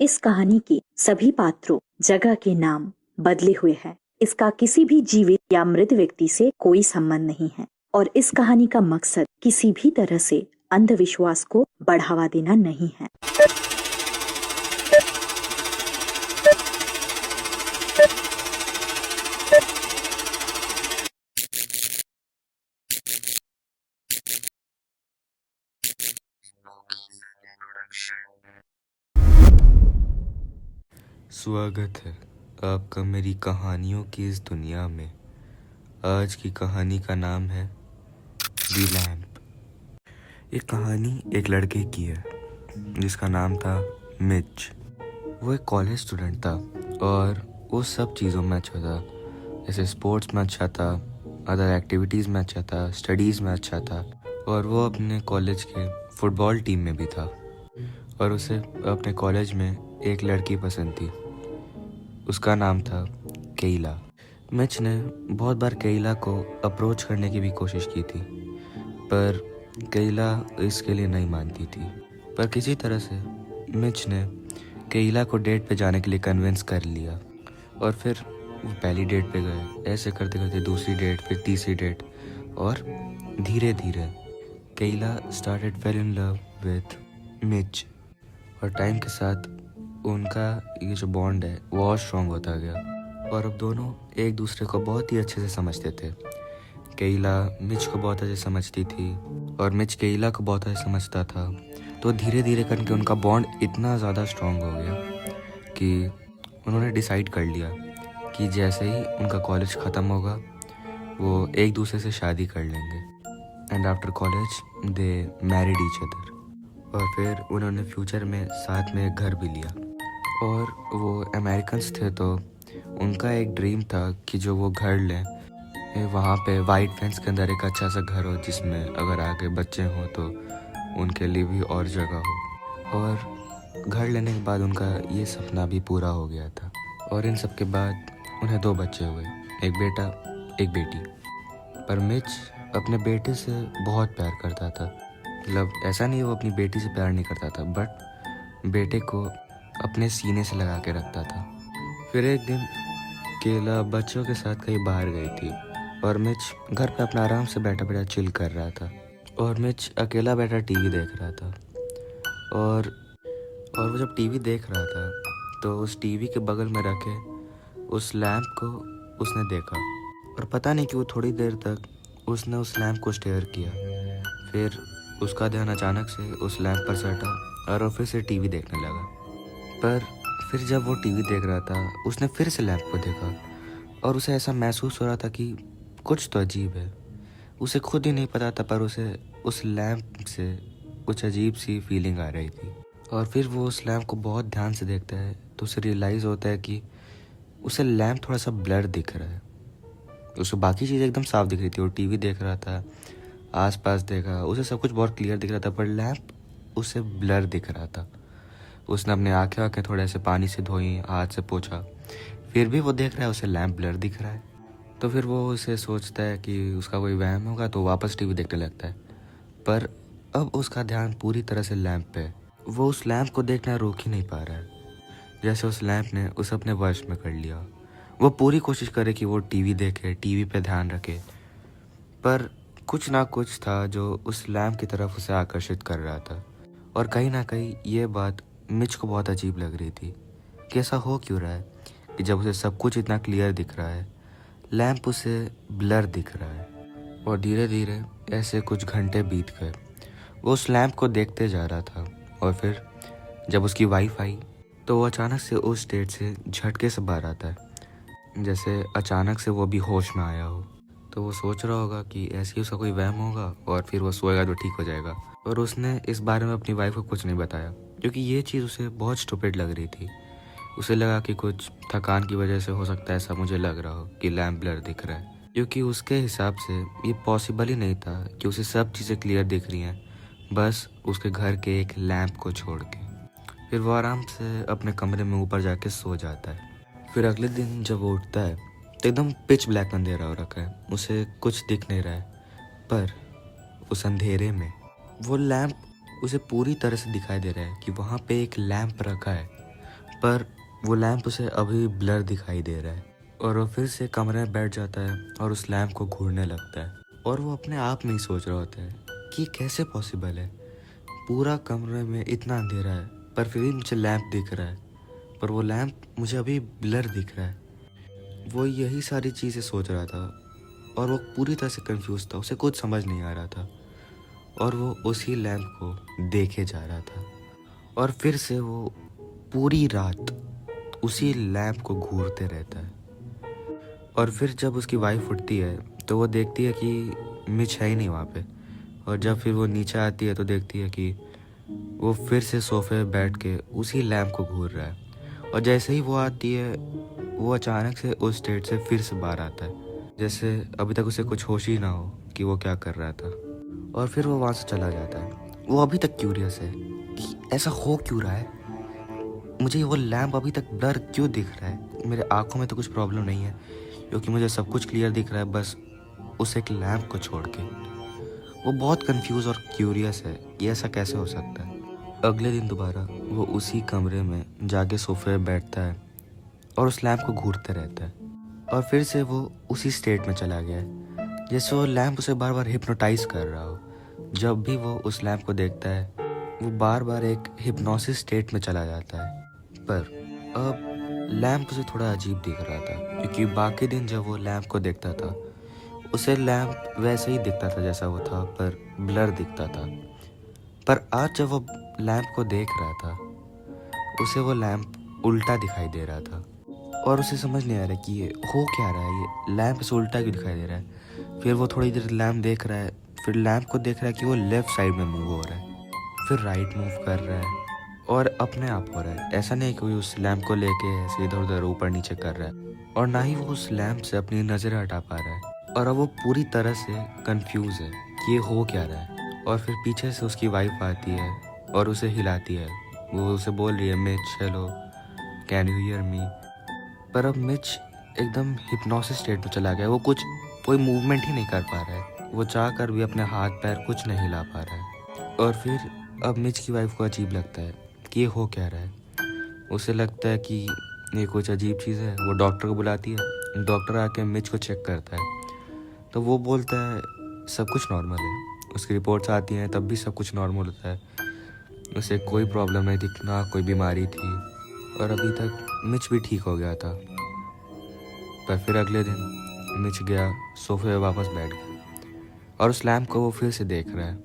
इस कहानी के सभी पात्रों, जगह के नाम बदले हुए हैं। इसका किसी भी जीवित या मृत व्यक्ति से कोई संबंध नहीं है और इस कहानी का मकसद किसी भी तरह से अंधविश्वास को बढ़ावा देना नहीं है। स्वागत है आपका मेरी कहानियों की इस दुनिया में। आज की कहानी का नाम है दी लैम्प। ये कहानी एक लड़के की है जिसका नाम था मिच। वो एक कॉलेज स्टूडेंट था और वो सब चीज़ों में अच्छा था, जैसे स्पोर्ट्स में अच्छा था, अदर एक्टिविटीज़ में अच्छा था, स्टडीज़ में अच्छा था और वो अपने कॉलेज के फुटबॉल टीम में भी था। और उसे अपने कॉलेज में एक लड़की पसंद थी, उसका नाम था केइला। मिच ने बहुत बार केइला को अप्रोच करने की भी कोशिश की थी, पर केइला इसके लिए नहीं मानती थी। पर किसी तरह से मिच ने केइला को डेट पे जाने के लिए कन्विंस कर लिया और फिर वो पहली डेट पे गए। ऐसे करते करते दूसरी डेट, फिर तीसरी डेट और धीरे धीरे Kayla started fell in love with Mitch. और टाइम के साथ उनका ये जो बॉन्ड है वो और स्ट्रॉन्ग होता गया और अब दोनों एक दूसरे को बहुत ही अच्छे से समझते थे। केइला मिच को बहुत अच्छे से समझती थी और मिच केइला को बहुत अच्छे समझता था। तो धीरे धीरे करके उनका बॉन्ड इतना ज़्यादा स्ट्रॉन्ग हो गया कि उन्होंने डिसाइड कर लिया कि जैसे ही उनका कॉलेज ख़त्म होगा वो एक दूसरे से शादी कर लेंगे। And after college they married each other और फिर उन्होंने फ्यूचर में साथ में एक घर भी लिया। और वो अमेरिकन्स थे तो उनका एक ड्रीम था कि जो वो घर लें वहाँ पे वाइट फेंस के अंदर एक अच्छा सा घर हो जिसमें अगर आगे बच्चे हों तो उनके लिए भी और जगह हो। और घर लेने के बाद उनका ये सपना भी पूरा हो गया था और इन सब के बाद उन्हें 2 बच्चे हुए, एक बेटा एक बेटी। पर मिच अपने बेटे से बहुत प्यार करता था। मतलब ऐसा नहीं वो अपनी बेटी से प्यार नहीं करता था, बट बेटे को अपने सीने से लगा के रखता था। फिर एक दिन केला बच्चों के साथ कहीं बाहर गई थी और मिच घर पे अपना आराम से बैठा बैठा चिल कर रहा था और मिच अकेला बैठा टीवी देख रहा था। और वो जब टीवी देख रहा था तो उस टीवी के बगल में रखे उस लैंप को उसने देखा और पता नहीं क्यों थोड़ी देर तक उसने उस लैंप को स्टेयर किया। फिर उसका ध्यान अचानक से उस लैंप पर सटा और वो फिर से टीवी देखने लगा। पर फिर जब वो टीवी देख रहा था उसने फिर से लैंप को देखा और उसे ऐसा महसूस हो रहा था कि कुछ तो अजीब है। उसे खुद ही नहीं पता था, पर उसे उस लैंप से कुछ अजीब सी फीलिंग आ रही थी। और फिर वो उस लैंप को बहुत ध्यान से देखता है तो उसे रियलाइज़ होता है कि उसे लैंप थोड़ा सा ब्लर दिख रहा है। उसे बाकी चीज़ एकदम साफ दिख रही थी, वो टीवी देख रहा था, आसपास देखा, उसे सब कुछ बहुत क्लियर दिख रहा था, पर लैंप उसे ब्लर दिख रहा था। उसने अपने आंखें थोड़े से पानी से धोई, हाथ से पोंछा, फिर भी वो देख रहा है उसे लैंप ब्लर दिख रहा है। तो फिर वो उसे सोचता है कि उसका कोई वहम होगा तो वापस टीवी देखने लगता है। पर अब उसका ध्यान पूरी तरह से लैंप पे है। वो उस लैंप को देखना रोक ही नहीं पा रहा है। जैसे उस लैंप ने उसे अपने वश में कर लिया। वो पूरी कोशिश करे कि वो टीवी देखे, टीवी पे ध्यान रखे, पर कुछ ना कुछ था जो उस लैंप की तरफ उसे आकर्षित कर रहा था। और कहीं ना कहीं ये बात मिच को बहुत अजीब लग रही थी कि ऐसा हो क्यों रहा है कि जब उसे सब कुछ इतना क्लियर दिख रहा है, लैंप उसे ब्लर दिख रहा है। और धीरे धीरे ऐसे कुछ घंटे बीत गए। वो उस लैंप को देखते जा रहा था और फिर जब उसकी वाइफ आई तो वो अचानक से उस स्टेट से झटके से बाहर आता है, जैसे अचानक से वो भी होश में आया हो। तो वो सोच रहा होगा कि ऐसे ही उसका कोई वहम होगा और फिर वो सोएगा तो ठीक हो जाएगा। और उसने इस बारे में अपनी वाइफ को कुछ नहीं बताया क्योंकि ये चीज़ उसे बहुत स्टूपिड लग रही थी। उसे लगा कि कुछ थकान की वजह से हो सकता है, ऐसा मुझे लग रहा हो कि लैंप ब्लर दिख रहा है, क्योंकि उसके हिसाब से ये पॉसिबल ही नहीं था कि उसे सब चीज़ें क्लियर दिख रही हैं, बस उसके घर के एक लैंप को छोड़ के। फिर वो आराम से अपने कमरे में ऊपर जाके सो जाता है। फिर अगले दिन जब वो उठता है तो एकदम पिच ब्लैक अंधेरा हो रखा है, उसे कुछ दिख नहीं रहा है। पर उस अंधेरे में वो लैंप उसे पूरी तरह से दिखाई दे रहा है कि वहाँ पे एक लैंप रखा है पर वो लैंप उसे अभी ब्लर दिखाई दे रहा है और वो फिर से कमरे में बैठ जाता है और उस लैंप को घूरने लगता है और वो अपने आप में ही सोच रहा होता है कि कैसे पॉसिबल है, पूरा कमरे में इतना अंधेरा है पर फिर भी मुझे लैंप दिख रहा है, पर वो लैंप मुझे अभी ब्लर दिख रहा है। वो यही सारी चीज़ें सोच रहा था और वो पूरी तरह से कंफ्यूज था, उसे कुछ समझ नहीं आ रहा था और वो उसी लैंप को देखे जा रहा था और फिर से वो पूरी रात उसी लैंप को घूरते रहता है। और फिर जब उसकी वाइफ उठती है तो वो देखती है कि मिच है ही नहीं वहाँ पे, और जब फिर वो नीचे आती है तो देखती है कि वो फिर से सोफे पे बैठ के उसी लैंप को घूर रहा है। और जैसे ही वो आती है वो अचानक से उस स्टेट से फिर से बाहर आता है, जैसे अभी तक उसे कुछ होश ही ना हो कि वो क्या कर रहा था। और फिर वो वहाँ से चला जाता है। वो अभी तक क्यूरियस है कि ऐसा हो क्यों रहा है, मुझे वो लैंप अभी तक ब्लर क्यों दिख रहा है, मेरे आंखों में तो कुछ प्रॉब्लम नहीं है क्योंकि मुझे सब कुछ क्लियर दिख रहा है, बस उस एक लैंप को छोड़ के। वो बहुत कंफ्यूज और क्यूरियस है कि ऐसा कैसे हो सकता है। अगले दिन दोबारा वो उसी कमरे में जाके सोफे पे बैठता है और उस लैंप को घूरते रहता है और फिर से वो उसी स्टेट में चला गया है, जैसे वो लैंप उसे बार बार हिप्नोटाइज कर रहा हो। जब भी वो उस लैंप को देखता है वो बार बार एक हिप्नोसिस स्टेट में चला जाता है। पर अब लैंप उसे थोड़ा अजीब दिख रहा था क्योंकि बाकी दिन जब वो लैंप को देखता था उसे लैंप वैसे ही दिखता था जैसा वो था, पर ब्लर दिखता था। पर आज जब वो लैंप को देख रहा था उसे वो लैंप उल्टा दिखाई दे रहा था और उसे समझ नहीं आ रहा कि ये हो क्या रहा है, ये लैंप से उल्टा क्यों दिखाई दे रहा है। फिर वो थोड़ी देर लैंप देख रहा है, फिर लैंप को देख रहा है कि वो लेफ्ट साइड में मूव हो रहा है, फिर राइट मूव कर रहा है और अपने आप हो रहा है। ऐसा नहीं कि कोई उस लैंप को लेके ऐसे इधर उधर ऊपर नीचे कर रहा है, और ना ही वो उस लैंप से अपनी नज़र हटा पा रहा है। और अब वो पूरी तरह से कंफ्यूज है कि ये हो क्या रहा है। और फिर पीछे से उसकी वाइफ आती है और उसे हिलाती है। वो उसे बोल रही है, Mitch hello, can you hear me. पर अब मिच एकदम हिप्नोसिस स्टेट में चला गया। वो कोई मूवमेंट ही नहीं कर पा रहा है, वो चाह कर भी अपने हाथ पैर कुछ नहीं हिला पा रहा है। और फिर अब मिच की वाइफ को अजीब लगता है कि ये हो क्या रहा है। उसे लगता है कि ये कुछ अजीब चीज़ है। वो डॉक्टर को बुलाती है, डॉक्टर आके मिच को चेक करता है तो वो बोलता है सब कुछ नॉर्मल है। उसकी रिपोर्ट्स आती हैं तब भी सब कुछ नॉर्मल होता है, उसे कोई प्रॉब्लम नहीं थी, ना कोई बीमारी थी और अभी तक मिच भी ठीक हो गया था। पर फिर अगले दिन मिच गया, सोफे पे वापस बैठ गया और उस लैंप को वो फिर से देख रहा है,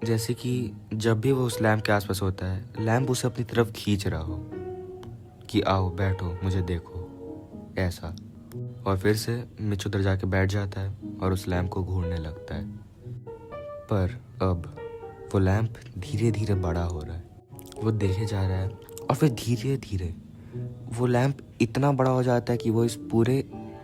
जैसे कि जब भी वो उस लैंप के आसपास होता है लैंप उसे अपनी तरफ खींच रहा हो कि आओ बैठो मुझे देखो, ऐसा। और फिर से मिच उधर जाके बैठ जाता है और उस लैंप को घूरने लगता है। पर अब वो लैंप धीरे धीरे बड़ा हो रहा है, वो देखे जा रहा है और फिर धीरे धीरे वो लैंप इतना बड़ा हो जाता है कि वो इस पूरे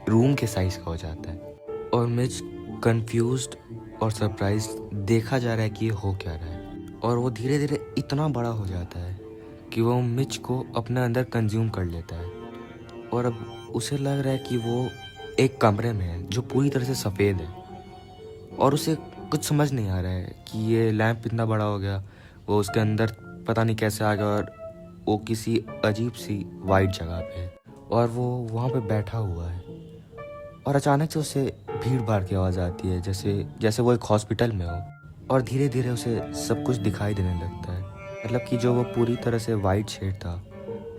रूम के साइज का हो जाता है। और मिच कंफ्यूज्ड और सरप्राइज देखा जा रहा है कि ये हो क्या रहा है। और वो धीरे धीरे इतना बड़ा हो जाता है कि वो मिच को अपने अंदर कंज्यूम कर लेता है। और अब उसे लग रहा है कि वो एक कमरे में है जो पूरी तरह से सफ़ेद है और उसे कुछ समझ नहीं आ रहा है कि ये लैंप इतना बड़ा हो गया, वो उसके अंदर पता नहीं कैसे आ गया और वो किसी अजीब सी वाइट जगह पे है और वो वहाँ पे बैठा हुआ है। और अचानक से उसे भीड़ भाड़ की आवाज़ आती है, जैसे वो एक हॉस्पिटल में हो। और धीरे धीरे उसे सब कुछ दिखाई देने लगता है, मतलब कि जो वो पूरी तरह से वाइट शेड था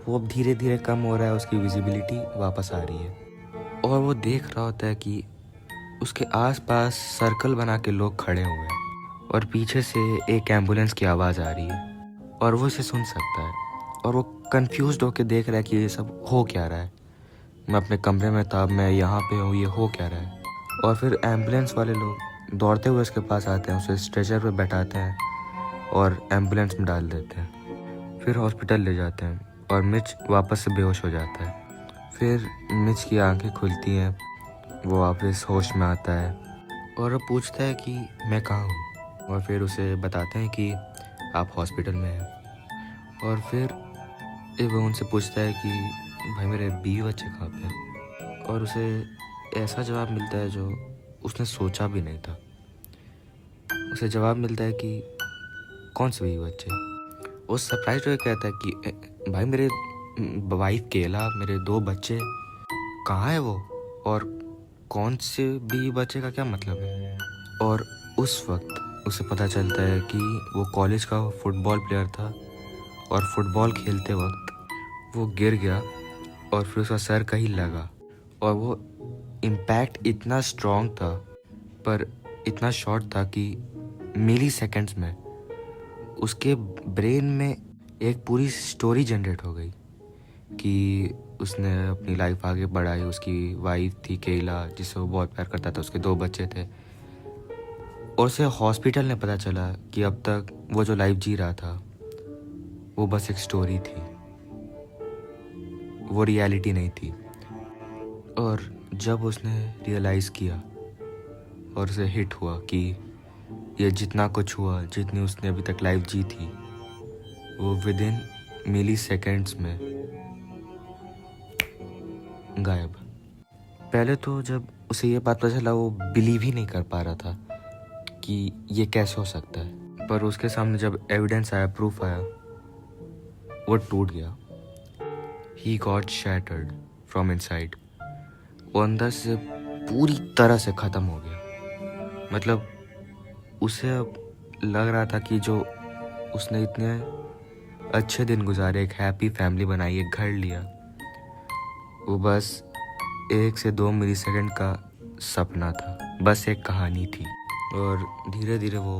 वो अब धीरे धीरे कम हो रहा है, उसकी विजिबिलिटी वापस आ रही है। और वो देख रहा होता है कि उसके आसपास सर्कल बना के लोग खड़े हुए हैं और पीछे से एक एम्बुलेंस की आवाज़ आ रही है और वो इसे सुन सकता है। और वो कंफ्यूज्ड होकर देख रहा है कि ये सब हो क्या रहा है, मैं अपने कमरे में था, मैं यहाँ पे हूँ, ये हो क्या रहा है। और फिर एम्बुलेंस वाले लोग दौड़ते हुए उसके पास आते हैं, उसे स्ट्रेचर पे बैठाते हैं और एम्बुलेंस में डाल देते हैं, फिर हॉस्पिटल ले जाते हैं और मिच वापस से बेहोश हो जाता है। फिर मिच की आंखें खुलती हैं, वो वापस होश में आता है और वो पूछता है कि मैं कहाँ हूँ। और फिर उसे बताते हैं कि आप हॉस्पिटल में हैं। और फिर वो उनसे पूछता है कि भाई मेरे बीवी बच्चे कहाँ पे हैं। और उसे ऐसा जवाब मिलता है जो उसने सोचा भी नहीं था। उसे जवाब मिलता है कि कौन से बीवी बच्चे। वो सरप्राइज होकर कहता है कि भाई मेरे वाइफ केला, मेरे 2 बच्चे, कहाँ है वो? और कौन से भी बच्चे का क्या मतलब है? और उस वक्त उसे पता चलता है कि वो कॉलेज का फुटबॉल प्लेयर था और फुटबॉल खेलते वक्त वो गिर गया और फिर उसका सर कहीं लगा और वो इम्पैक्ट इतना स्ट्रॉन्ग था पर इतना शॉर्ट था कि मिली सेकेंड्स में उसके ब्रेन में एक पूरी स्टोरी जनरेट हो गई कि उसने अपनी लाइफ आगे बढ़ाई। उसकी वाइफ थी केला, जिससे वो बहुत प्यार करता था, उसके 2 बच्चे थे और उसे हॉस्पिटल में पता चला कि अब तक वो जो लाइफ जी रहा था वो बस एक स्टोरी थी, वो रियलिटी नहीं थी। और जब उसने रियलाइज़ किया और उसे हिट हुआ कि ये जितना कुछ हुआ, जितनी उसने अभी तक लाइफ जी थी, वो विद इन मिली सेकेंड्स में गायब। पहले तो जब उसे ये बात पता चला वो बिलीव ही नहीं कर पा रहा था कि ये कैसे हो सकता है, पर उसके सामने जब एविडेंस आया, प्रूफ आया, वो टूट गया। He got shattered from inside. वो अंदर से पूरी तरह से ख़त्म हो गया। मतलब उसे अब लग रहा था कि जो उसने इतने अच्छे दिन गुजारे, एक हैप्पी फैमिली बनाई, एक घर लिया, वो बस 1 से 2 मिली सेकेंड का सपना था, बस एक कहानी थी। और धीरे धीरे वो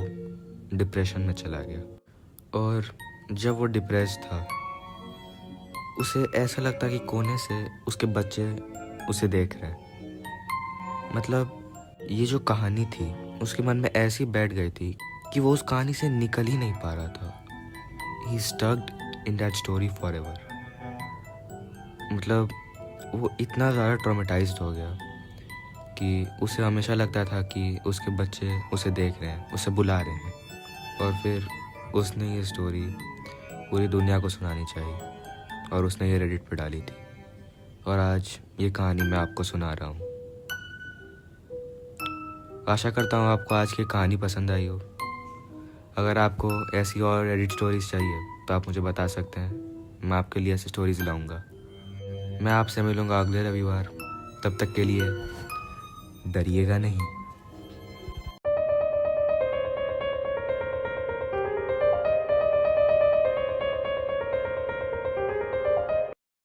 डिप्रेशन में चला गया। और जब वो डिप्रेस था उसे ऐसा लगता कि कोने से उसके बच्चे उसे देख रहे हैं। मतलब ये जो कहानी थी उसके मन में ऐसी बैठ गई थी कि वो उस कहानी से निकल ही नहीं पा रहा था। He stuck in that story forever. मतलब वो इतना ज़्यादा ट्रॉमेटाइज्ड हो गया कि उसे हमेशा लगता था कि उसके बच्चे उसे देख रहे हैं, उसे बुला रहे हैं। और फिर उसने ये स्टोरी पूरी दुनिया को सुनानी चाहिए और उसने ये रेडिट पे डाली थी और आज ये कहानी मैं आपको सुना रहा हूँ। आशा करता हूँ आपको आज की कहानी पसंद आई हो। अगर आपको ऐसी और रेडिट स्टोरीज चाहिए तो आप मुझे बता सकते हैं, मैं आपके लिए ऐसी स्टोरीज लाऊंगा। मैं आपसे मिलूंगा अगले रविवार। तब तक के लिए डरिएगा नहीं।